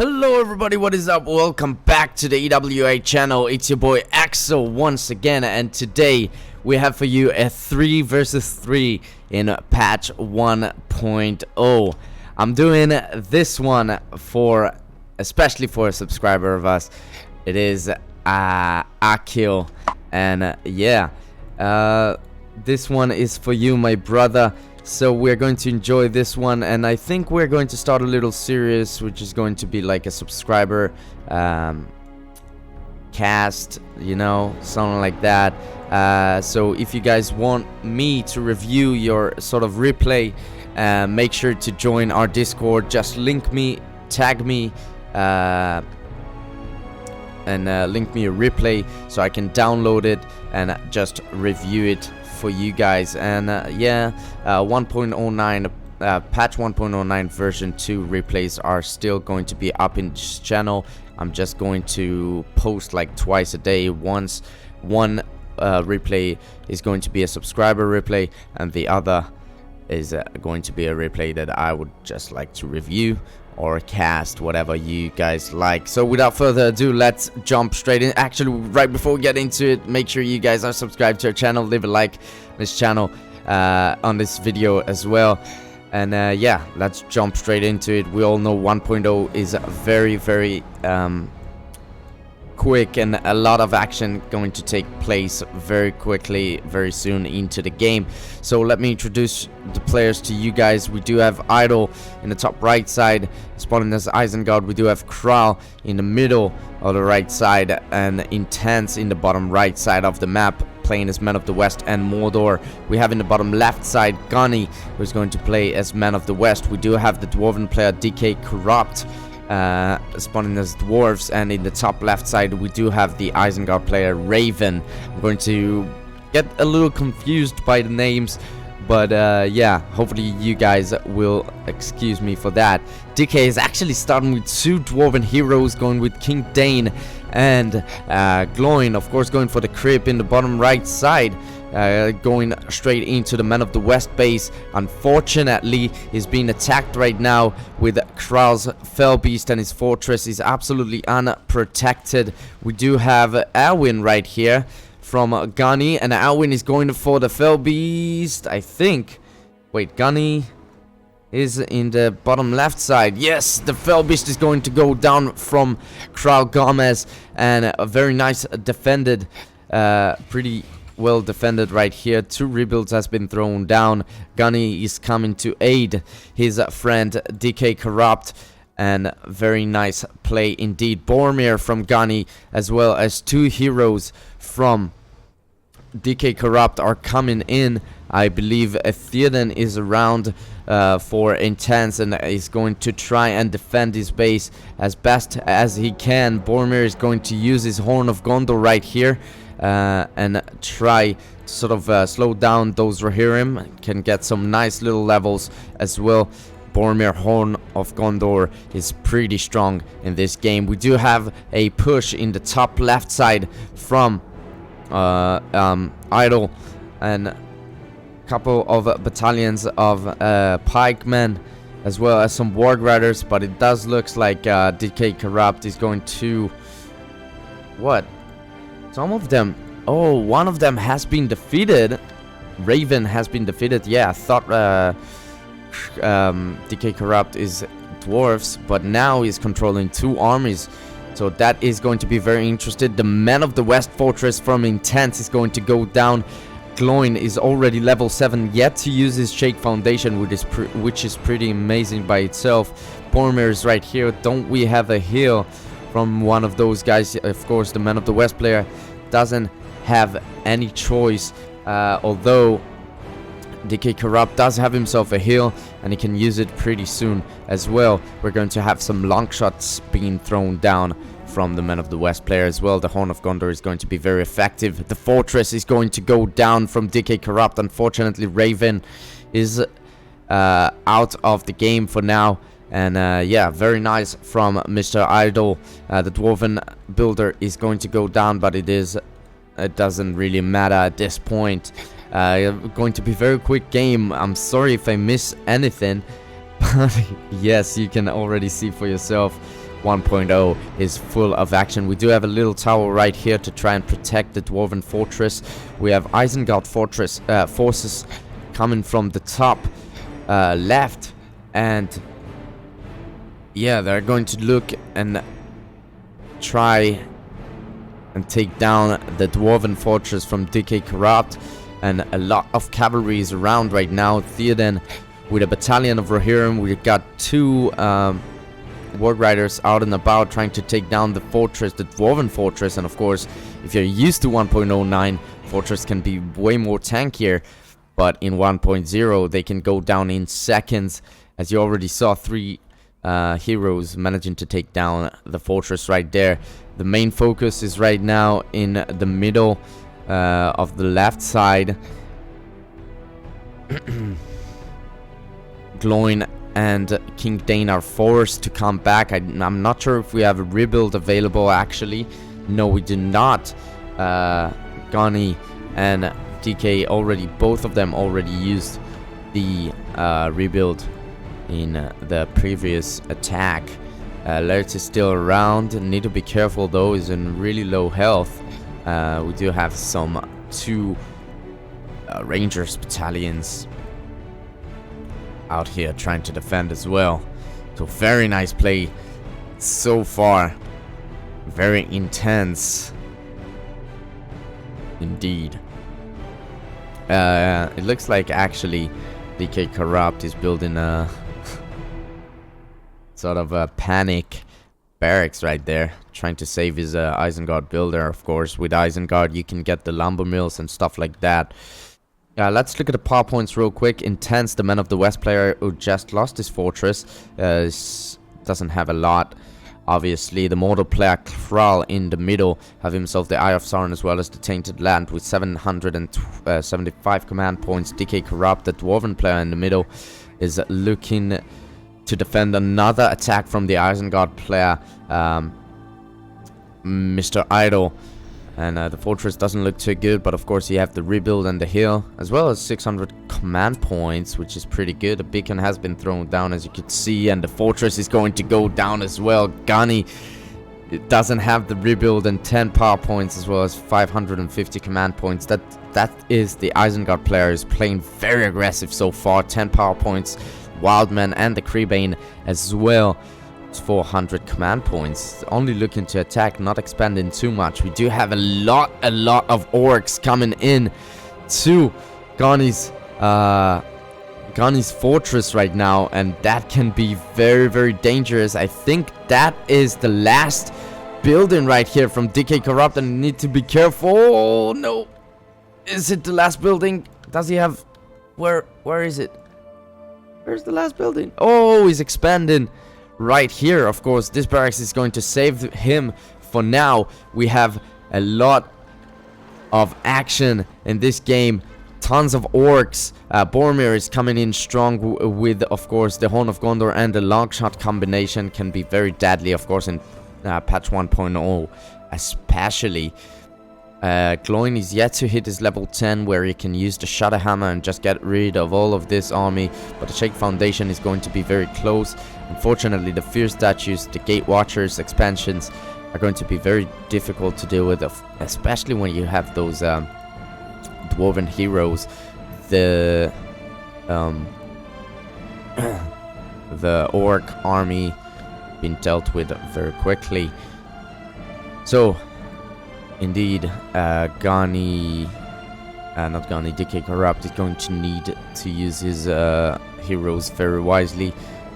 Hello everybody, what is up? Welcome back to the E.W.A channel. It's your boy Axel once again, and today we have for you a 3 versus 3 in patch 1.0. I'm doing this one especially for a subscriber of us. It is Akil, and this one is for you, my brother. So we're going to enjoy this one, and I think we're going to start a little series, which is going to be like a subscriber cast, you know, something like that. So if you guys want me to review your sort of replay, make sure to join our Discord. Just link me, tag me, and link me a replay so I can download it and just review it for you guys. And 1.09 patch 1.09 version 2 replays are still going to be up in this channel. I'm just going to post like twice a day. One replay is going to be a subscriber replay, and the other is going to be a replay that I would just like to review or cast, whatever you guys like. So without further ado, let's jump straight in. Actually, right before we get into it, make sure you guys are subscribed to our channel, leave a like on this channel, on this video as well. And let's jump straight into it. We all know 1.0 is very quick, and a lot of action going to take place very quickly, very soon into the game. So let me introduce the players to you guys. We do have Idol in the top right side, spawning as Isengard. We do have Kral in the middle of the right side, and Intense in the bottom right side of the map, playing as Man of the West and Mordor. We have in the bottom left side Gunny, who's going to play as Man of the West. We do have the Dwarven player DK Corrupt, spawning as dwarves, and in the top left side we do have the Isengard player Raven. I'm going to get a little confused by the names, but hopefully you guys will excuse me for that. DK is actually starting with 2 dwarven heroes, going with King Dane and Gloin, of course, going for the crib in the bottom right side. Going straight into the Man of the West base. Unfortunately, he's being attacked right now with Kral's Fell Beast, and his fortress is absolutely unprotected. We do have Alwyn right here from Gunny, and Alwyn is going for the Fell Beast, I think. Wait, Gunny is in the bottom left side. Yes, the Fell Beast is going to go down from Kral Gomez, and a very nice defended, pretty well defended right here. 2 rebuilds has been thrown down. Gunny is coming to aid his friend DK Corrupt, and very nice play indeed. Boromir from Gunny, as well as 2 heroes from DK Corrupt are coming in. I believe Theoden is around for Intense, and is going to try and defend his base as best as he can. Boromir is going to use his Horn of Gondor right here, and try to sort of slow down those Rohirrim. Can get some nice little levels as well. Boromir Horn of Gondor is pretty strong in this game. We do have a push in the top left side from Idol, and a couple of battalions of pikemen, as well as some warg riders, but it does look like DK Corrupt is going to... What? Some of them... Oh, one of them has been defeated. Raven has been defeated. Yeah, I thought DK Corrupt is dwarves, but now he's controlling 2 armies. So that is going to be very interesting. The Man of the West fortress from Intense is going to go down. Gloin is already level 7, yet to use his Shake Foundation, which is pretty amazing by itself. Boromir is right here. Don't we have a heal from one of those guys? Of course, the Man of the West player doesn't have any choice, although DK Corrupt does have himself a heal, and he can use it pretty soon as well. We're going to have some long shots being thrown down from the Man of the West player as well. The Horn of Gondor is going to be very effective. The fortress is going to go down from DK Corrupt. Unfortunately, Raven is out of the game for now. And very nice from Mr. Idol. The Dwarven builder is going to go down, but it doesn't really matter at this point. Going to be a very quick game. I'm sorry if I miss anything, but yes, you can already see for yourself. 1.0 is full of action. We do have a little tower right here to try and protect the Dwarven Fortress. We have Isengard Fortress forces coming from the top left, and yeah, they're going to look and try and take down the Dwarven Fortress from D.K. Corrupt, and a lot of cavalry is around right now. Theoden with a battalion of Rohirrim. We've got 2 Warg Riders out and about trying to take down the fortress, the Dwarven Fortress. And of course, if you're used to 1.09, Fortress can be way more tankier, but in 1.0 they can go down in seconds, as you already saw 3 heroes managing to take down the fortress right there. The main focus is right now in the middle of the left side. Gloin and King Dane are forced to come back. I'm not sure if we have a rebuild available actually. No, we do not. Gunny and DK already, both of them already used the rebuild in the previous attack. Laird is still around. Need to be careful though, he's in really low health. We do have some 2 Rangers battalions out here trying to defend as well. So very nice play so far. Very intense indeed. It looks like actually DK Corrupt is building a sort of a panic barracks right there, trying to save his Isengard builder. Of course, with Isengard you can get the lumber mills and stuff like that. Let's look at the power points real quick. Intense, the Man of the West player who just lost his fortress, doesn't have a lot. Obviously, the mortal player Kral in the middle have himself the Eye of Sauron as well as the Tainted Land with 775 command points. DK Corrupt, the Dwarven player in the middle, is looking to defend another attack from the Isengard player, Mr. Idle. And the fortress doesn't look too good, but of course you have the rebuild and the hill, as well as 600 command points, which is pretty good. A beacon has been thrown down, as you could see, and the fortress is going to go down as well. Gunny doesn't have the rebuild and 10 power points, as well as 550 command points. That is the Isengard player is playing very aggressive so far. 10 power points, Wildman and the Creebane as well. 400 command points, only looking to attack, not expanding too much. We do have a lot of orcs coming in to Gunny's fortress right now, and that can be very dangerous. I think that is the last building right here from DK Corrupt, and need to be careful. Oh no, is it the last building? Does he have, where is it? Where's the last building? Oh, he's expanding right here. Of course, this barracks is going to save him for now. We have a lot of action in this game. Tons of orcs. Boromir is coming in strong with, of course, the Horn of Gondor, and the long shot combination can be very deadly, of course, in patch 1.0 especially. Gloin is yet to hit his level 10, where he can use the Shadow Hammer and just get rid of all of this army, but the Shake Foundation is going to be very close. Unfortunately, the Fear Statues, the Gate Watchers expansions are going to be very difficult to deal with, especially when you have those Dwarven heroes. The the Orc army being dealt with very quickly. So indeed, DK Corrupt is going to need to use his heroes very wisely.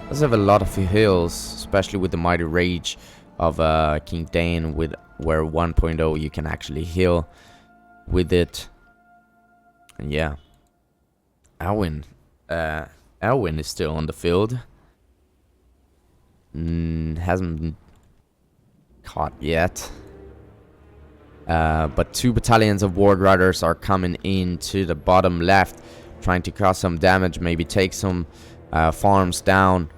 Does have a lot of heals, especially with the Mighty Rage of King Dane, with where 1.0 you can actually heal with it. And yeah, Elwyn is still on the field. Hasn't been caught yet. But 2 battalions of Warg Riders are coming into the bottom left, trying to cause some damage, maybe take some farms down.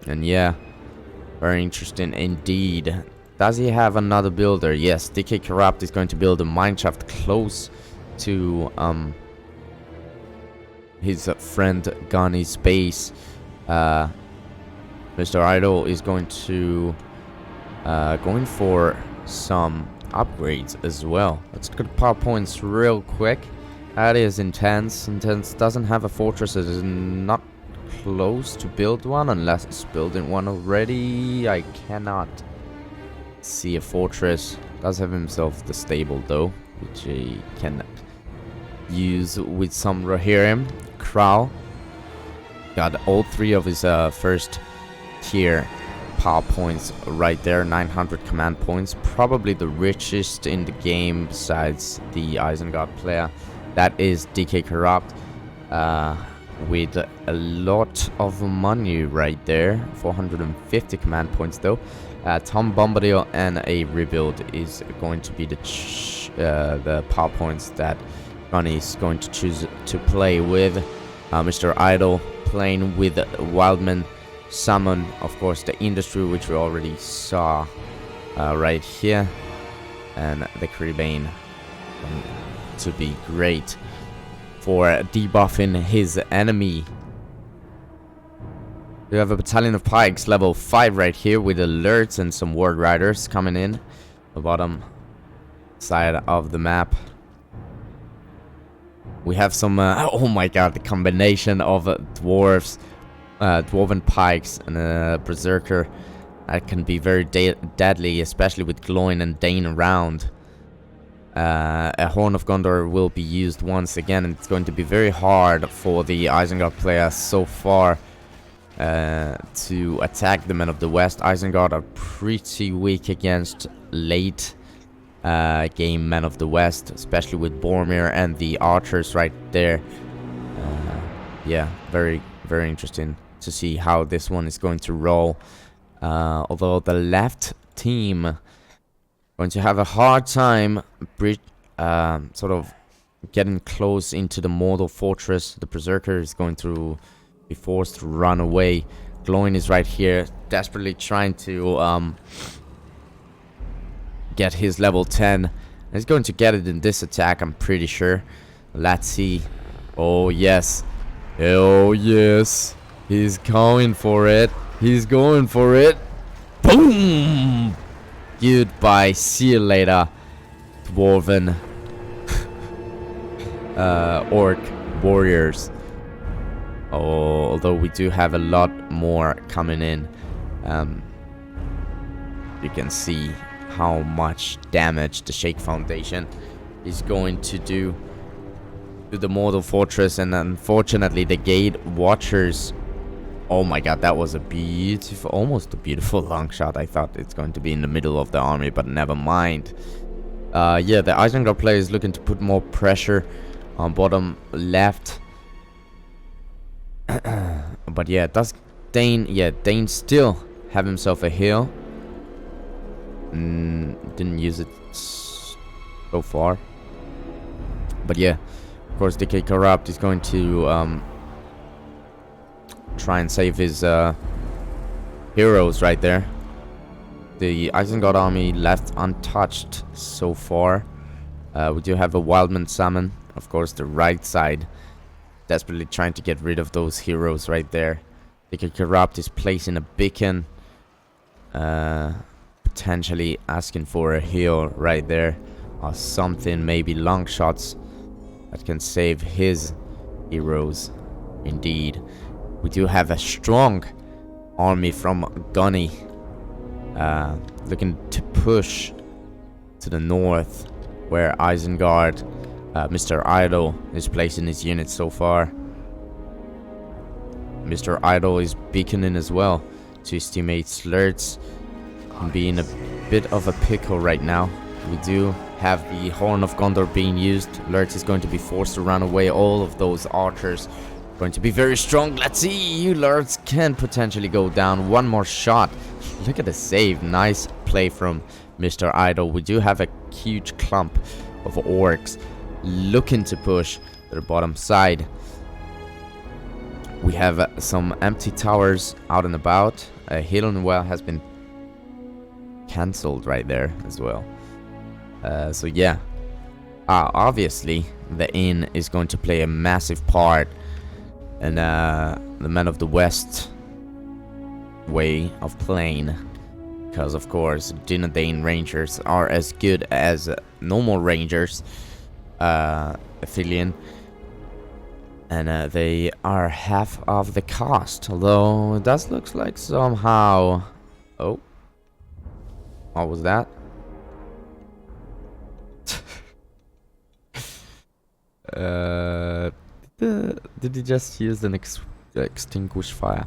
And yeah, very interesting indeed. Does he have another builder? Yes, DK Corrupt is going to build a mineshaft close to his friend Gunny's base. Mr. Idol is going to going for some upgrades as well. Let's look at power points real quick. That is Intense. Intense doesn't have a fortress. It is not close to build one unless it's building one already. I cannot see a fortress. Does have himself the stable though, which he can use with some Rohirrim. Krau got all three of his first tier power points right there. 900 command points, probably the richest in the game besides the Isengard player. That is DK Corrupt with a lot of money right there. 450 command points though. Tom Bombadil and a rebuild is going to be the power points that Gunny is going to choose to play with. Mr. Idol playing with Wildman Summon, of course, the Industry, which we already saw right here, and the Creebane to be great for debuffing his enemy. We have a Battalion of Pikes level 5 right here with alerts and some Ward Riders coming in the bottom side of the map. We have some oh my god, the combination of dwarves, dwarven pikes and a berserker that can be very deadly, especially with Gloin and Dane around. A Horn of Gondor will be used once again, and it's going to be very hard for the Isengard player so far to attack the Men of the West. Isengard are pretty weak against late game Men of the West, especially with Boromir and the archers right there. Yeah, very interesting to see how this one is going to roll. Although the left team going to have a hard time sort of getting close into the Mordor fortress. The Berserker is going to be forced to run away. Gloin is right here, desperately trying to get his level 10. He's going to get it in this attack, I'm pretty sure. Let's see. Oh yes. Oh yes. He's going for it. He's going for it. Boom! Goodbye. See you later, Dwarven Orc Warriors. Oh, although we do have a lot more coming in. You can see how much damage the Shake Foundation is going to do to the Mordor Fortress, and unfortunately the Gate Watchers. Oh my god, that was a beautiful, almost a beautiful long shot. I thought it's going to be in the middle of the army, but never mind. Yeah, the Isengard player is looking to put more pressure on bottom left. But yeah, does Dane, yeah, Dane still have himself a heal. Didn't use it so far. But yeah, of course, DK Corrupt is going to try and save his heroes right there. The Isengard army left untouched so far. We do have a Wildman Summon, of course, the right side, desperately trying to get rid of those heroes right there. DK Corrupt is placing a beacon, potentially asking for a heal right there, or something, maybe long shots that can save his heroes. Indeed, we do have a strong army from Gunny, looking to push to the north, where Isengard, Mr. Idol is placing his units so far. Mr. Idol is beaconing as well to his teammate Slurts, and be in a bit of a pickle right now. We do have the Horn of Gondor being used. Lurtz is going to be forced to run away. All of those archers going to be very strong. Let's see, you Lurtz can potentially go down. One more shot. Look at the save. Nice play from Mr. Idol. We do have a huge clump of orcs looking to push to the bottom side. We have some empty towers out and about. A Hidden Well has been cancelled right there as well. So yeah, obviously the inn is going to play a massive part, and the Men of the West way of playing. Because, of course, Dunedain Rangers are as good as normal Rangers, Athelian. And they are half of the cost. Although, it does look like somehow... Oh. What was that? Did he just use an extinguish fire?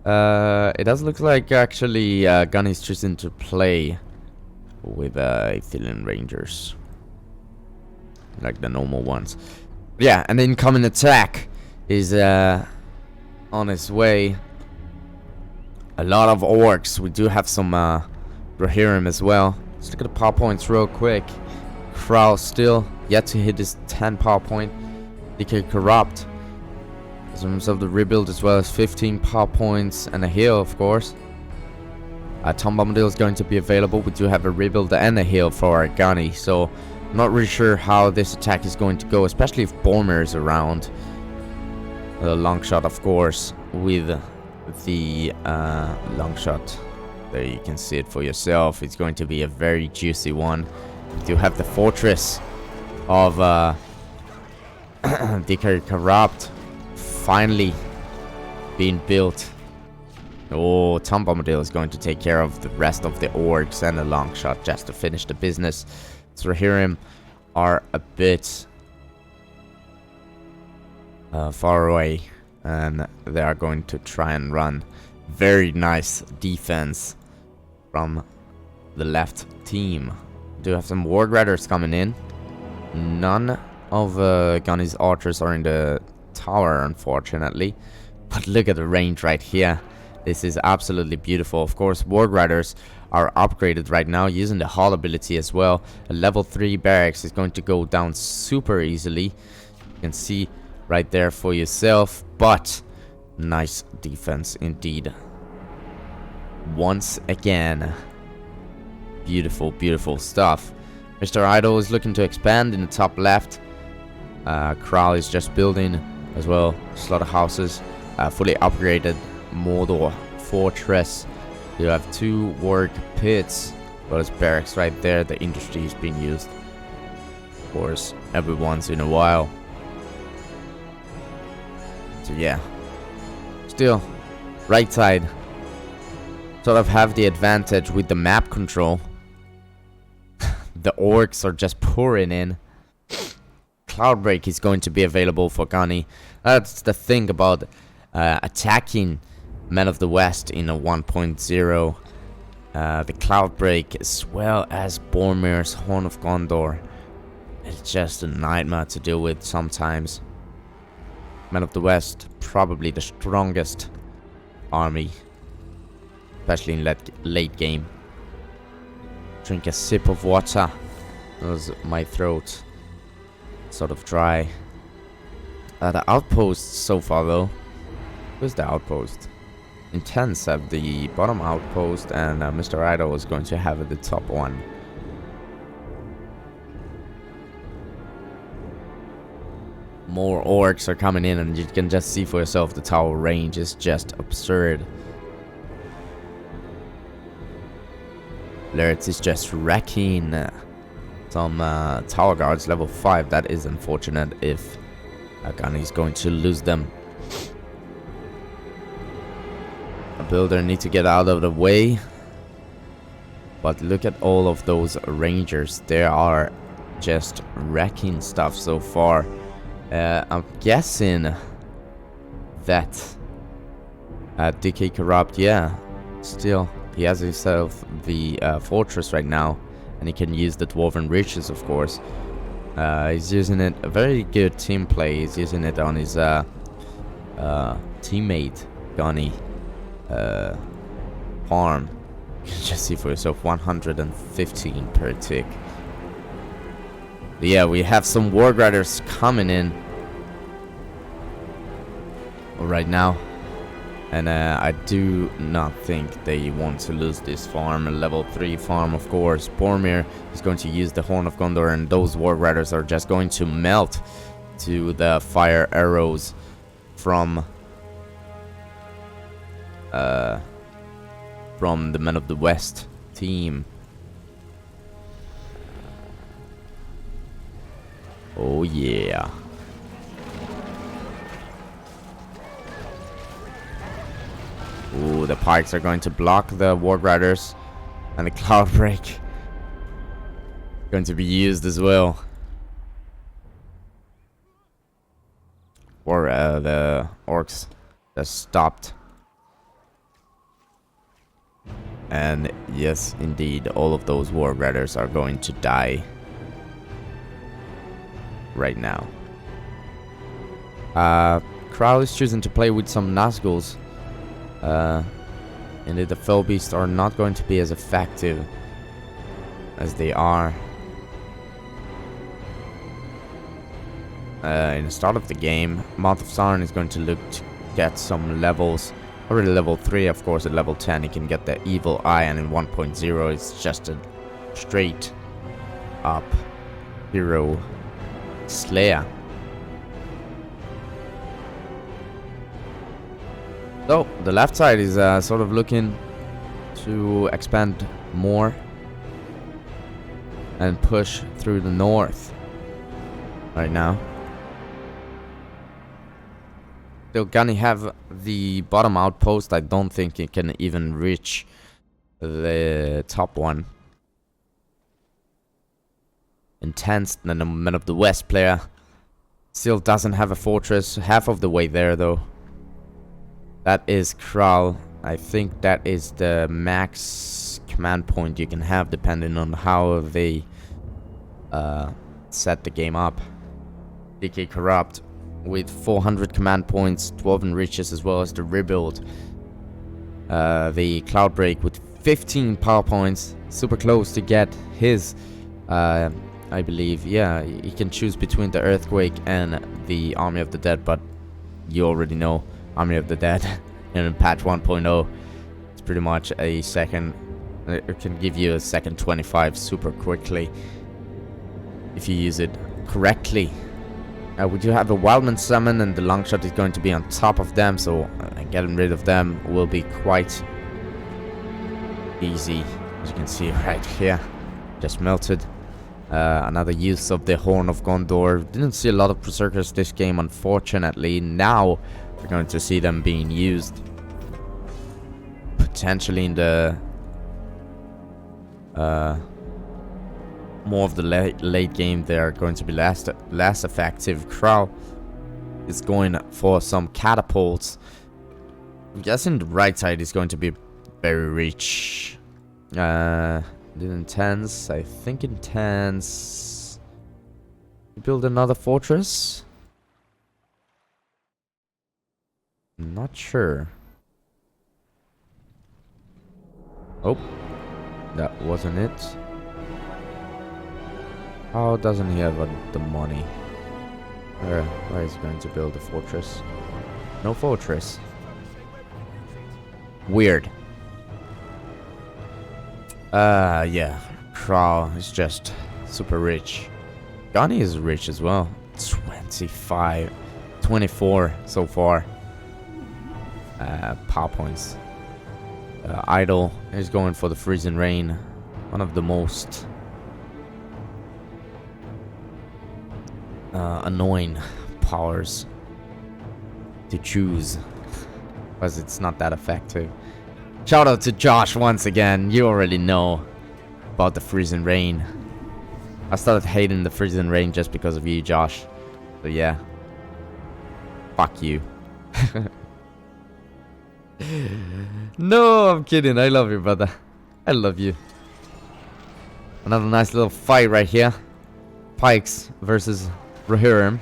It does look like actually Gun is choosing to play with Athelian Rangers, like the normal ones. Yeah, an incoming attack is on its way. A lot of orcs. We do have some Rohirrim as well. Let's look at the power points real quick. Crow still yet to hit his 10 power point. DK Corrupt in terms of the rebuild as well as 15 power points and a heal, of course. Tom Bombadil is going to be available. We do have a rebuild and a heal for our Gunny, so I'm not really sure how this attack is going to go, especially if Boromir is around. The long shot, of course, with the long shot. There you can see it for yourself. It's going to be a very juicy one. We do have the fortress of DK Corrupt finally being built. Oh, Tom Bombadil is going to take care of the rest of the orcs and a long shot just to finish the business. So Rohirrim are a bit far away, and they are going to try and run. Very nice defense from the left team. Do have some Warg Riders coming in. None of Gunny's archers are in the tower, unfortunately. But look at the range right here. This is absolutely beautiful. Of course, Warg Riders are upgraded right now using the Hall ability as well. A level 3 barracks is going to go down super easily. You can see right there for yourself. But nice defense indeed. Once again. Beautiful, beautiful stuff. Mr. Idol is looking to expand in the top left. Kral is just building as well. Slaughterhouses. Fully upgraded Mordor Fortress. You have 2 work pits. Well, as barracks right there. The industry is being used, of course, every once in a while. So yeah. Still, right side sort of have the advantage with the map control. The orcs are just pouring in. Cloudbreak is going to be available for Gunny. That's the thing about attacking Men of the West in a 1.0. The Cloudbreak as well as Boromir's Horn of Gondor. It's just a nightmare to deal with sometimes. Men of the West, probably the strongest army, especially in late game. Drink a sip of water. That was my throat sort of dry. The outposts so far though. Where's the outpost? Intense have the bottom outpost, and Mr. Idol is going to have the top one. More orcs are coming in, and you can just see for yourself the tower range is just absurd. Lurtz is just wrecking some tower guards level 5. That is unfortunate if Gunny is going to lose them. A builder needs to get out of the way. But look at all of those rangers. They are just wrecking stuff so far. I'm guessing that DK Corrupt, yeah, still he has himself the fortress right now, and he can use the Dwarven Riches, of course. He's using it, a very good team play. He's using it on his teammate Gunny farm. You can just see for yourself, 115 per tick. But yeah, we have some Warg Riders coming in right now, and I do not think they want to lose this farm. A level 3 farm, of course. Boromir is going to use the Horn of Gondor, and those Warg Riders are just going to melt to the fire arrows from from the Men of the West team. Oh yeah. Ooh, the pikes are going to block the Ward Riders, and the Cloud Break going to be used as well. Or the orcs just stopped. And yes, indeed, all of those War Riders are going to die right now. Kral is choosing to play with some Nazguls. And the Fell Beasts are not going to be as effective as they are in the start of the game. Mouth of Sauron is going to look to get some levels. Already level 3, of course. At level 10 he can get the E.W.A, and in 1.0 it's just a straight up hero slayer. So the left side is sort of looking to expand more and push through the north right now. Still gonna have the bottom outpost. I don't think it can even reach the top one. Intense, then the Men of the West player still doesn't have a fortress. Half of the way there though. That is Kral. I think that is the max command point you can have depending on how they set the game up. DK Corrupt with 400 command points, 12 in riches, as well as the rebuild. The Cloud Break with 15 power points, super close to get his. I believe, yeah, he can choose between the Earthquake and the Army of the Dead, but you already know Army of the Dead and in patch 1.0 it's pretty much a second. It can give you a second 25 super quickly if you use it correctly. We do have a Wildman summon, and the Longshot is going to be on top of them, so getting rid of them will be quite easy, as you can see right here. Just melted. Another use of the Horn of Gondor. Didn't see a lot of Berserkers this game, unfortunately. Now we're going to see them being used potentially in the more of the late game. They are going to be less effective. Kral is going for some catapults. I'm guessing the right side is going to be very rich. Intense, I think intense. Build another fortress? I'm not sure. Oh, that wasn't it. How doesn't he have the money? Where is he going to build a fortress? No fortress. Weird. Yeah. Kral is just super rich. Gunny is rich as well. 24 so far. Power points. Idol is going for the Freezing Rain. One of the most annoying powers to choose, because it's not that effective. Shout out to Josh once again. You already know about the Freezing Rain. I started hating the Freezing Rain just because of you, Josh. So yeah. Fuck you. No, I'm kidding. I love you, brother. I love you. Another nice little fight right here. Pikes versus Rohirrim.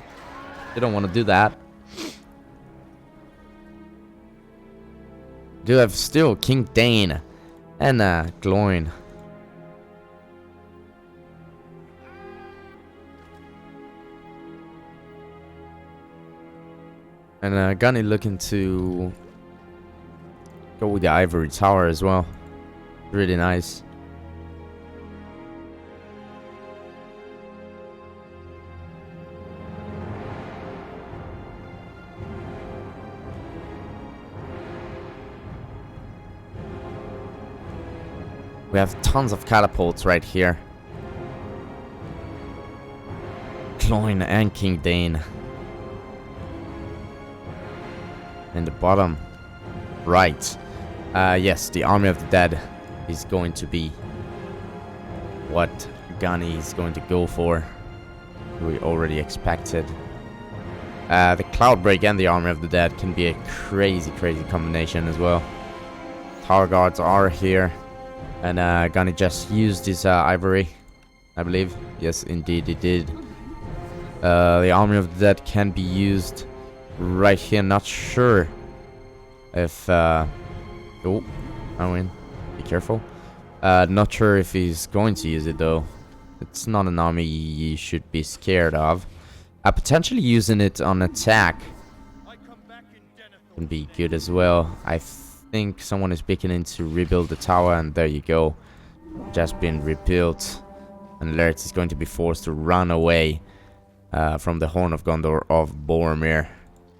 You don't want to do that. Do have still King Dane and Gloin. And Gunny looking to go with the Ivory Tower as well. Really nice. We have tons of catapults right here. Cloyne and King Dane. In the bottom right. Yes, the Army of the Dead is going to be what Gunny is going to go for. We already expected. The Cloudbreak and the Army of the Dead can be a crazy combination as well. Tower Guards are here. And Gunny just used his ivory, I believe. Yes, indeed he did. The Army of the Dead can be used right here. Not sure if... oh, Arwen, be careful. Not sure if he's going to use it though. It's not an army you should be scared of. Potentially using it on attack can be good as well. I think someone is beginning to rebuild the tower, and there you go. Just been rebuilt. And Laertes is going to be forced to run away from the Horn of Gondor of Boromir,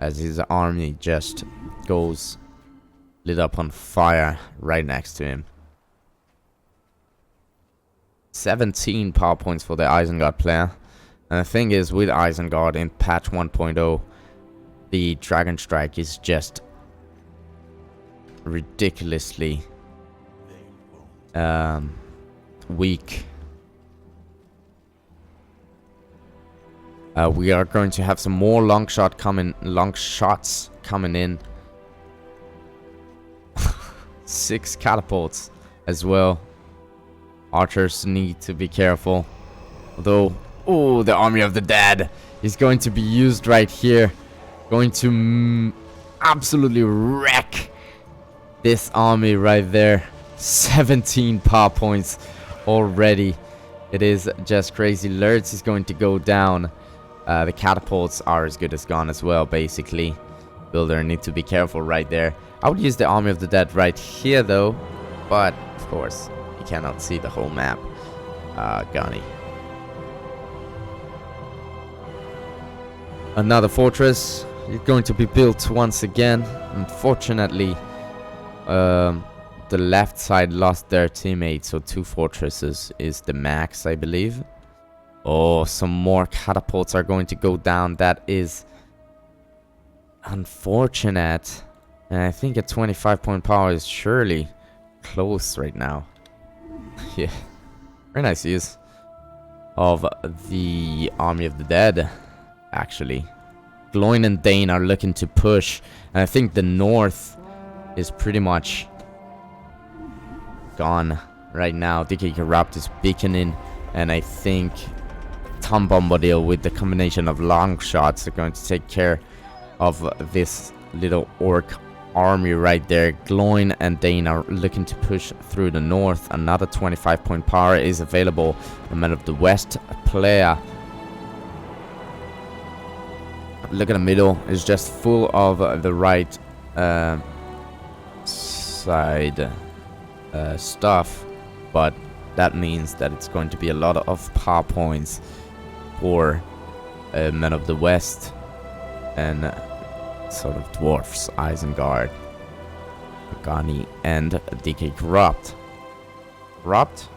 as his army just goes lit up on fire right next to him. 17 power points for the Isengard player. And the thing is, with Isengard in patch 1.0, the Dragon Strike is just ridiculously weak. We are going to have some more long shots coming in. 6 catapults as well. Archers need to be careful. Although, oh, the Army of the Dead is going to be used right here. Going to absolutely wreck this army right there. 17 power points already. It is just crazy. Laertes is going to go down. The catapults are as good as gone as well, basically. Builder need to be careful right there. I would use the Army of the Dead right here though, but of course you cannot see the whole map. Gunny. Another fortress is going to be built once again. Unfortunately, the left side lost their teammate, so 2 fortresses is the max, I believe. Oh, some more catapults are going to go down. That is unfortunate. And I think a 25-point power is surely close right now. Yeah, very nice use of the Army of the Dead, actually. Gloin and Dane are looking to push, and I think the north is pretty much gone right now. DK Corrupt is beaconing, and I think Tom Bombadil with the combination of long shots are going to take care of this little orc army right there. Gloin and Dane are looking to push through the north. Another 25-point power is available. The Man of the West player, look at the middle, is just full of the right side stuff, but that means that it's going to be a lot of power points for Men of the West and sort of dwarfs Isengard, Gunny, and DK Corrupt. Corrupt?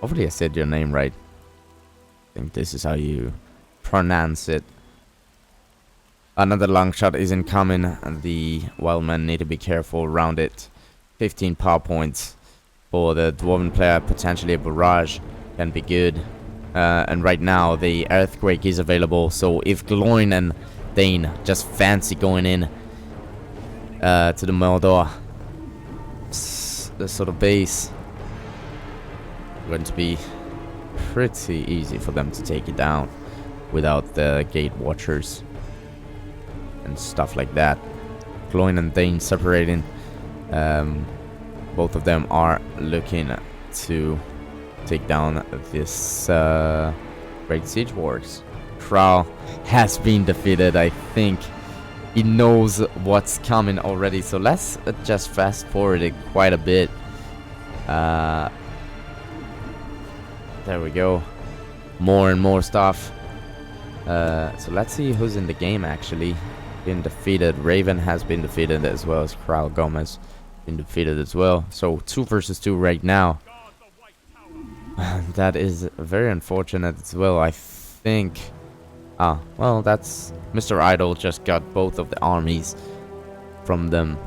Hopefully I said your name right. I think this is how you pronounce it. Another long shot is incoming, and the wild men need to be careful around it. 15 power points for the dwarven player. Potentially a barrage can be good. And right now the earthquake is available, so if Gloin and Dane just fancy going in to the Mordor sort of base, going to be pretty easy for them to take it down without the gate watchers and stuff like that. Gloin and Dane separating. Both of them are looking to take down this Great Siege Wars. Krau has been defeated. I think he knows what's coming already, so let's just fast forward it quite a bit. There we go. More and more stuff. So let's see who's in the game actually. Been defeated. Raven has been defeated, as well as Krau Gomez been defeated as well. So 2 versus 2 right now. That is very unfortunate as well, I think. Ah, well, that's... Mr. Idol just got both of the armies from them.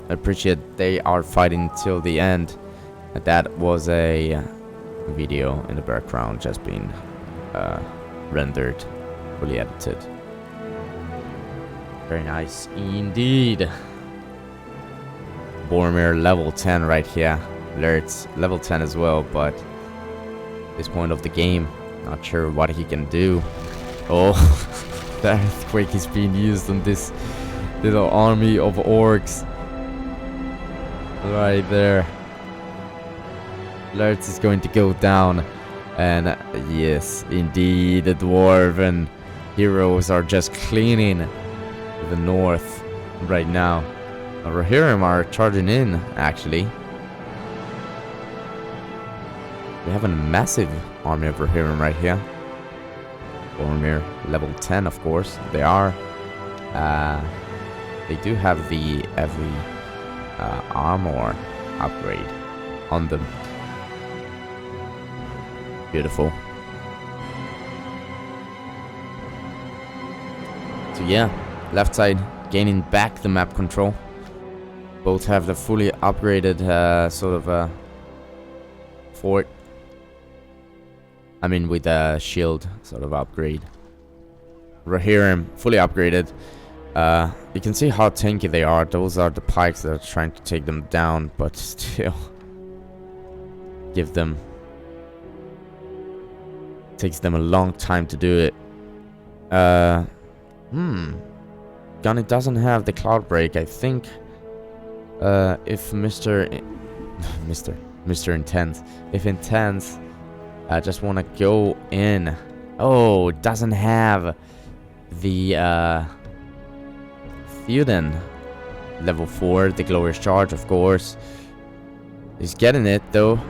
I appreciate they are fighting till the end. That was a video in the background just being rendered, fully edited. Very nice indeed. Boromir level 10 right here. Lert's level 10 as well, but at this point of the game, not sure what he can do. Oh, the earthquake is being used on this little army of orcs. Right there. Lertz is going to go down. And yes, indeed, the dwarven heroes are just cleaning the north right now. Rohirrim are charging in, actually. We have a massive army of Rohirrim right here. Boromir level 10, of course. They are. They do have the heavy armor upgrade on them. Beautiful. So yeah, left side gaining back the map control. Both have the fully upgraded sort of fort. I mean, with a shield sort of upgrade. Rohirrim fully upgraded. You can see how tanky they are. Those are the pikes that are trying to take them down, but still give them... Takes them a long time to do it. Gunny doesn't have the cloud break. I think if Mr. Intense, if Intense just want to go in. Oh, it doesn't have the Theoden level 4, the glorious charge, of course. He's getting it though.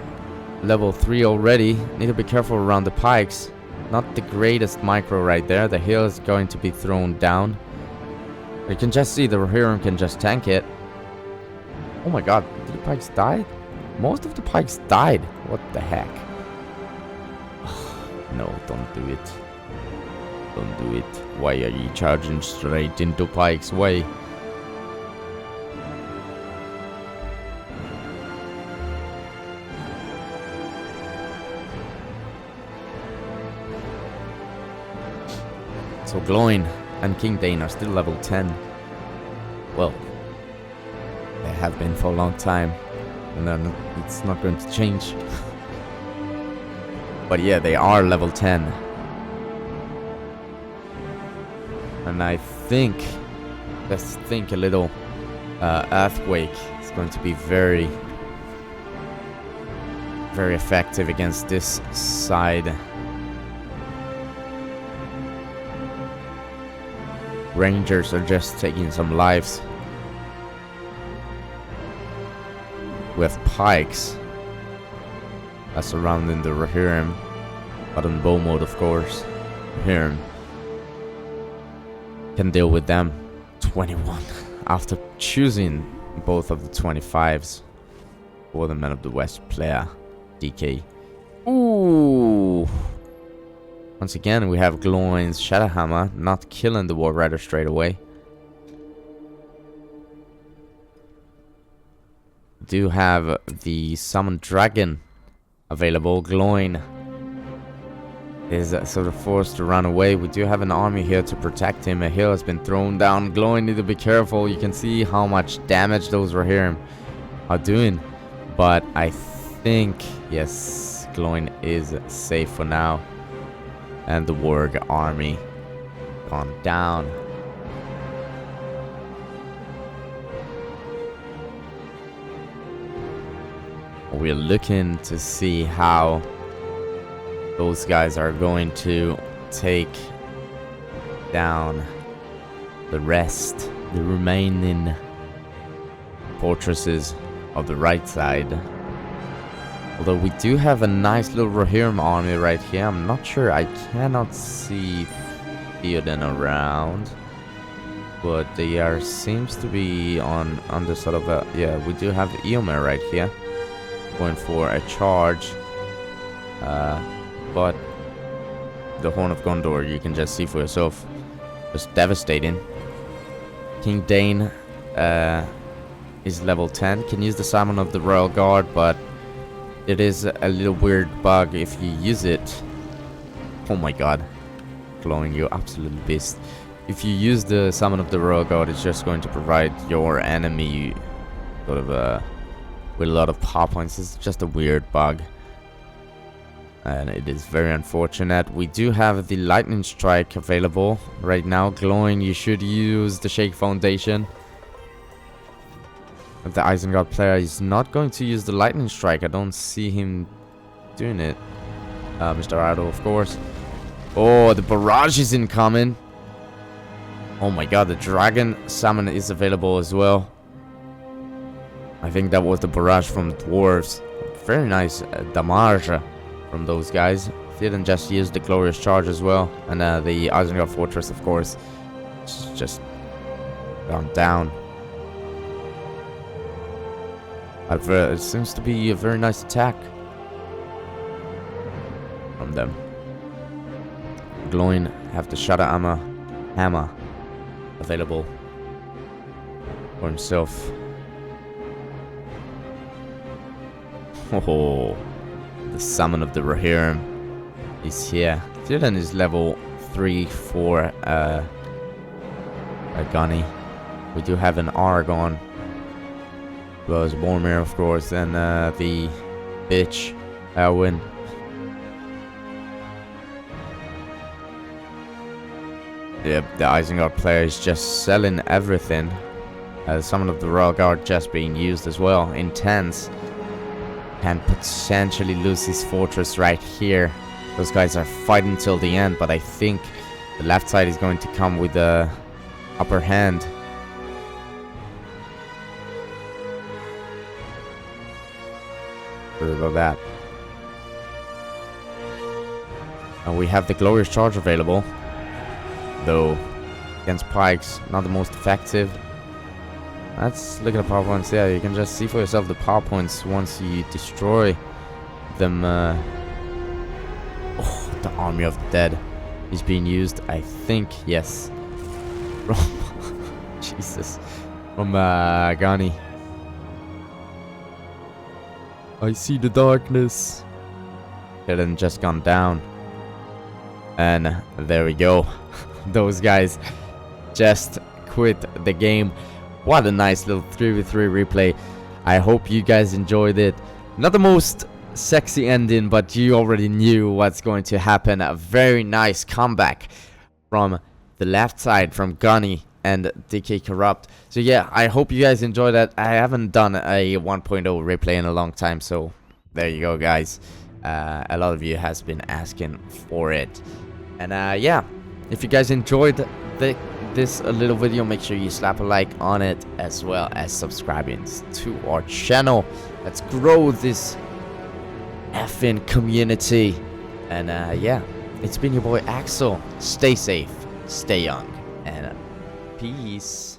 Level 3 already. Need to be careful around the pikes. Not the greatest micro right there. The hill is going to be thrown down. You can just see the Rohirrim can just tank it. Oh my god, did the pikes die? Most of the pikes died. What the heck? No, don't do it. Don't do it. Why are you charging straight into pikes? Why? So Gloin and King Dane are still level 10. Well, they have been for a long time, and then it's not going to change. But yeah, they are level 10. And I think, let's think a little, Earthquake is going to be very, very effective against this side. Rangers are just taking some lives. We have pikes surrounding the Rohirrim, but on bow mode, of course. Rohirrim can deal with them. 21 after choosing both of the 25s for the Man of the West player, DK. Ooh. Once again, we have Gloin's Shadowhammer not killing the War Rider straight away. We do have the Summoned Dragon available. Gloin is sort of forced to run away. We do have an army here to protect him. A hill has been thrown down. Gloin need to be careful. You can see how much damage those Rohirrim are doing. But I think, yes, Gloin is safe for now. And the Warg army gone down. We're looking to see how those guys are going to take down the rest, the remaining fortresses of the right side. Although we do have a nice little Rohirrim army right here. I'm not sure. I cannot see Theoden around. But they are seems to be on under sort of a... Yeah, we do have E.W.A right here. going for a charge. But the Horn of Gondor, you can just see for yourself, was devastating. King Dane is level 10, can use the Summon of the Royal Guard, but it is a little weird bug if you use it. Oh my god, glowing, you absolute beast. If you use the Summon of the Royal Guard, it's just going to provide your enemy sort of with a lot of power points. It's just a weird bug, and it is very unfortunate. We do have the Lightning Strike available right now. Glowing, you should use the Shake Foundation. If the Isengard player is not going to use the Lightning Strike, I don't see him doing it. Mr. Idol, of course. Oh, the barrage is incoming. Oh my god, the Dragon Summon is available as well. I think that was the barrage from the dwarves. Very nice damage from those guys. Didn't just use the Glorious Charge as well. And the Isengard Fortress, of course, just gone down. It seems to be a very nice attack from them. Glowing have the Shadow Hammer available for himself. Oh, the Summon of the Rohirrim is here. Theoden is level 3 for Gunny. We do have an Aragorn. Well as Boromir, of course, and the bitch Elwyn. Yep, the Isengard player is just selling everything. Some of the Royal Guard just being used as well. Intense. Can potentially lose his fortress right here. Those guys are fighting till the end, but I think the left side is going to come with the upper hand. Sorry about that. And we have the Glorious Charge available, though against pikes not the most effective. Let's look at the power points. Yeah, you can just see for yourself the power points once you destroy them. Oh, the Army of the Dead is being used, I think. Yes. Jesus. From Ghani. I see the darkness. It had just gone down. And there we go. Those guys just quit the game. What a nice little 3v3 replay. I hope you guys enjoyed it. Not the most sexy ending, but you already knew what's going to happen. A very nice comeback from the left side, from Gunny and DK Corrupt. So yeah, I hope you guys enjoyed that. I haven't done a 1.0 replay in a long time, so there you go, guys. A lot of you has been asking for it. And yeah, if you guys enjoyed this little video, make sure you slap a like on it, as well as subscribing to our channel. Let's grow this effing community. And yeah, it's been your boy Axel. Stay safe, stay young, and peace.